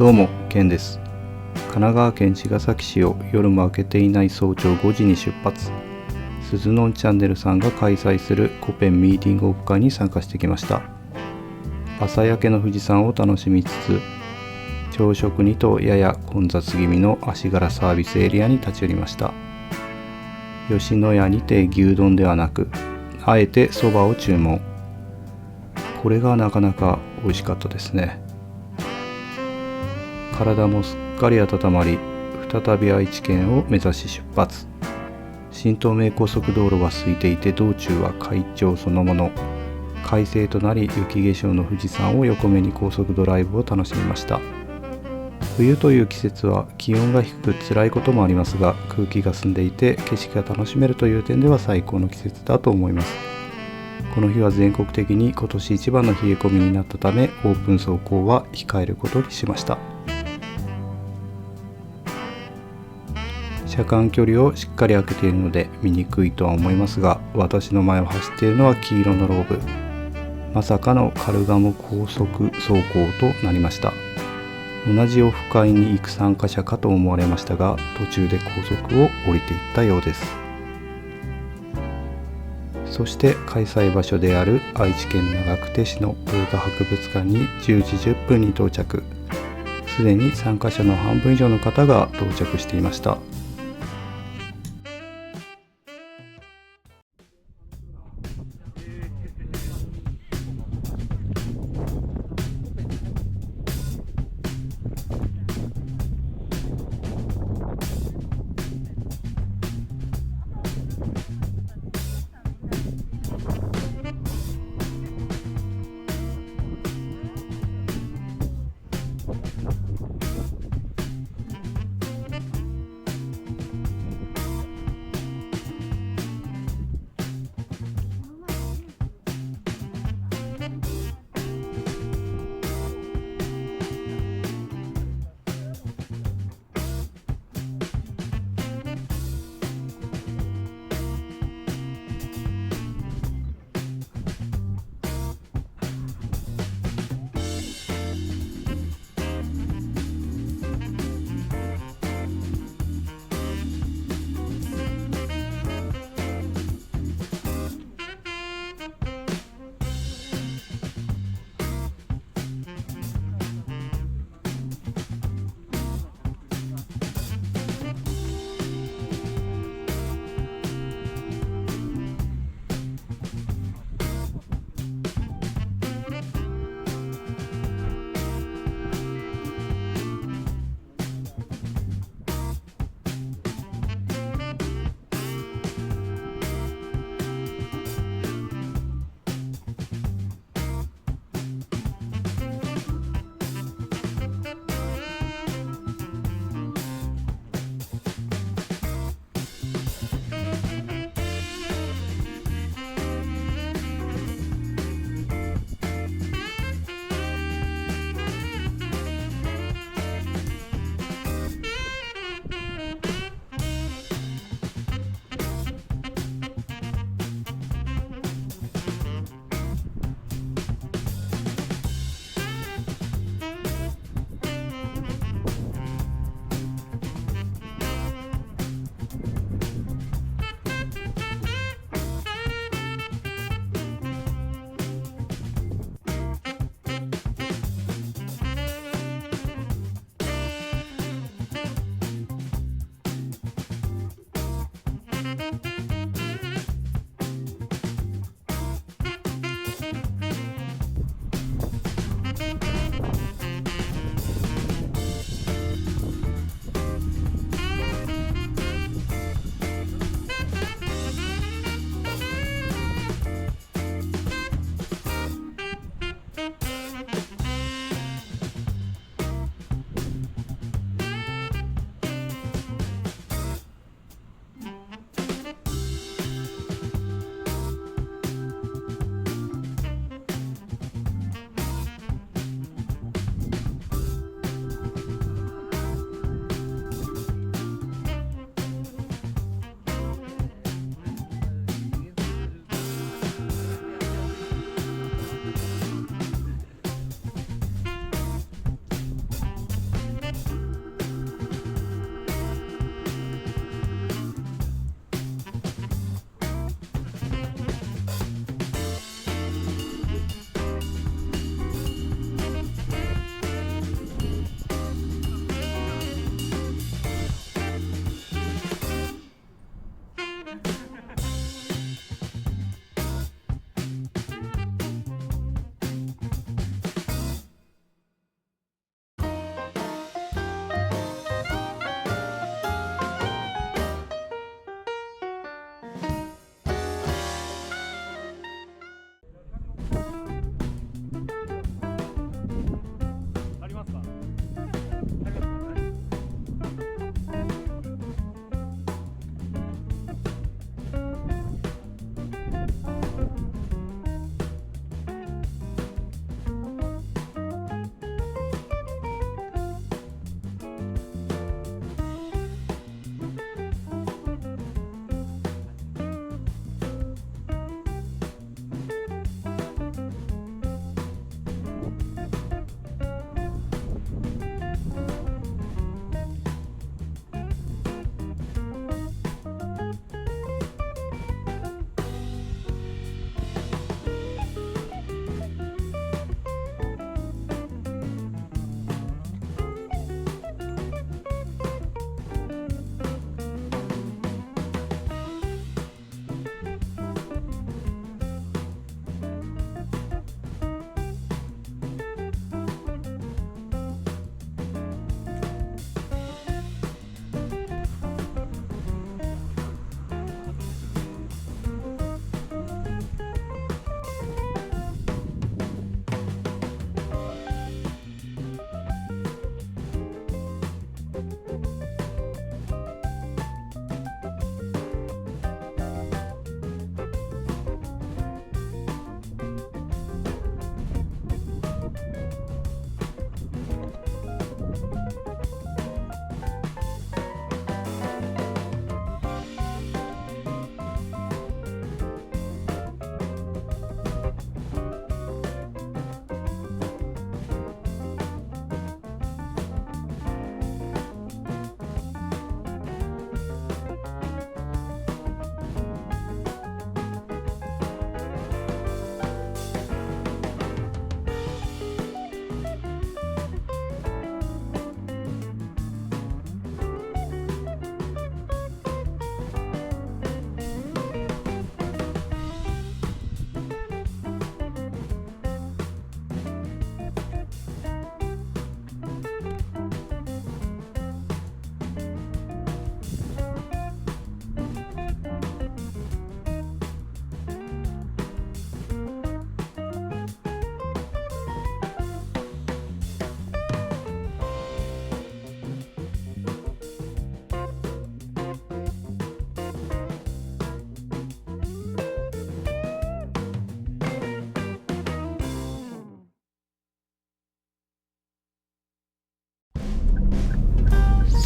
どうも、ケンです。神奈川県茅ヶ崎市を夜も明けていない早朝5時に出発。鈴のんチャンネルさんが開催するコペンミーティングオフ会に参加してきました。朝焼けの富士山を楽しみつつ、朝食にとやや混雑気味の足柄サービスエリアに立ち寄りました。吉野家にて牛丼ではなく、あえてそばを注文。これがなかなか美味しかったですね。体もすっかり温まり、再び愛知県を目指し出発。新東名高速道路は空いていて、道中は快調そのもの。快晴となり、雪化粧の富士山を横目に高速ドライブを楽しみました。冬という季節は気温が低く辛いこともありますが、空気が澄んでいて景色が楽しめるという点では最高の季節だと思います。この日は全国的に今年一番の冷え込みになったため、オープン走行は控えることにしました。車間距離をしっかり空けているので見にくいとは思いますが、私の前を走っているのは黄色のローブ。まさかのカルガモ高速走行となりました。同じオフ会に行く参加者かと思われましたが、途中で高速を降りていったようです。そして開催場所である愛知県長久手市のトヨタ博物館に10時10分に到着。すでに参加者の半分以上の方が到着していました。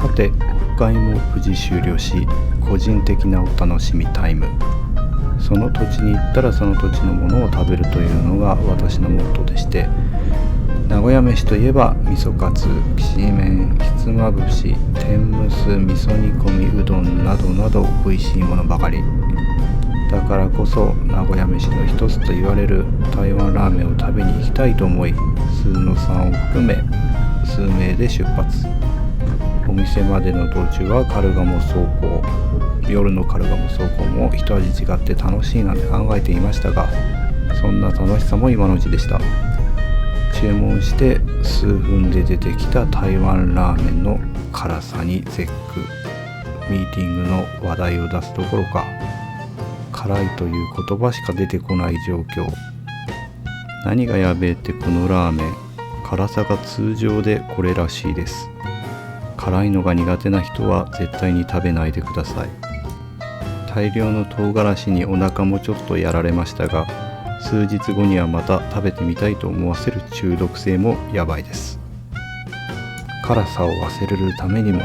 さて、オフ会も無事終了し、個人的なお楽しみタイム。その土地に行ったらその土地のものを食べるというのが私のモットーでして、名古屋飯といえば味噌カツ、きしめん、ひつまぶし、天むす、味噌煮込みうどんなどなど美味しいものばかり。だからこそ名古屋飯の一つと言われる台湾ラーメンを食べに行きたいと思い、鈴野さんを含め数名で出発。お店までの道中はカルガモ走行、夜のカルガモ走行も一味違って楽しいなんて考えていましたが、そんな楽しさも今のうちでした。注文して数分で出てきた台湾ラーメンの辛さに絶句。ミーティングの話題を出すどころか、辛いという言葉しか出てこない状況。何がやべえってこのラーメン、辛さが通常でこれらしいです。辛いのが苦手な人は絶対に食べないでください。大量の唐辛子にお腹もちょっとやられましたが、数日後にはまた食べてみたいと思わせる中毒性もやばいです。辛さを忘れるためにも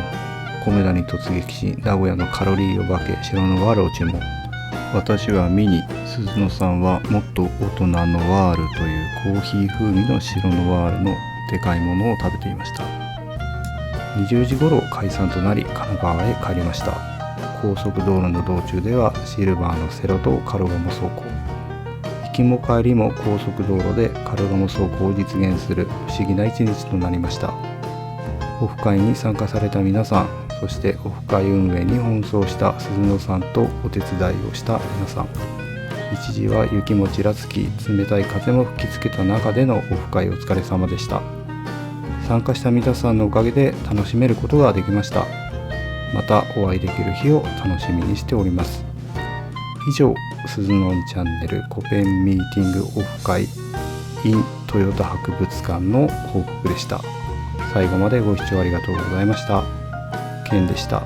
米田に突撃し、名古屋のカロリーお化け白ノワールを注文。私はミニ、鈴野さんはもっと大人のワールというコーヒー風味の白ノワールのでかいものを食べていました。20時頃解散となり神奈川へ帰りました。高速道路の道中ではシルバーのセロとカルガモ走行、行きも帰りも高速道路でカルガモ走行を実現する不思議な一日となりました。オフ会に参加された皆さん、そしてオフ会運営に奔走した鈴野さんとお手伝いをした皆さん、一時は雪もちらつき冷たい風も吹きつけた中でのオフ会お疲れ様でした。参加した皆さんのおかげで楽しめることができました。またお会いできる日を楽しみにしております。以上、鈴野チャンネルコペンミーティングオフ会 in 豊田博物館の報告でした。最後までご視聴ありがとうございました。ケンでした。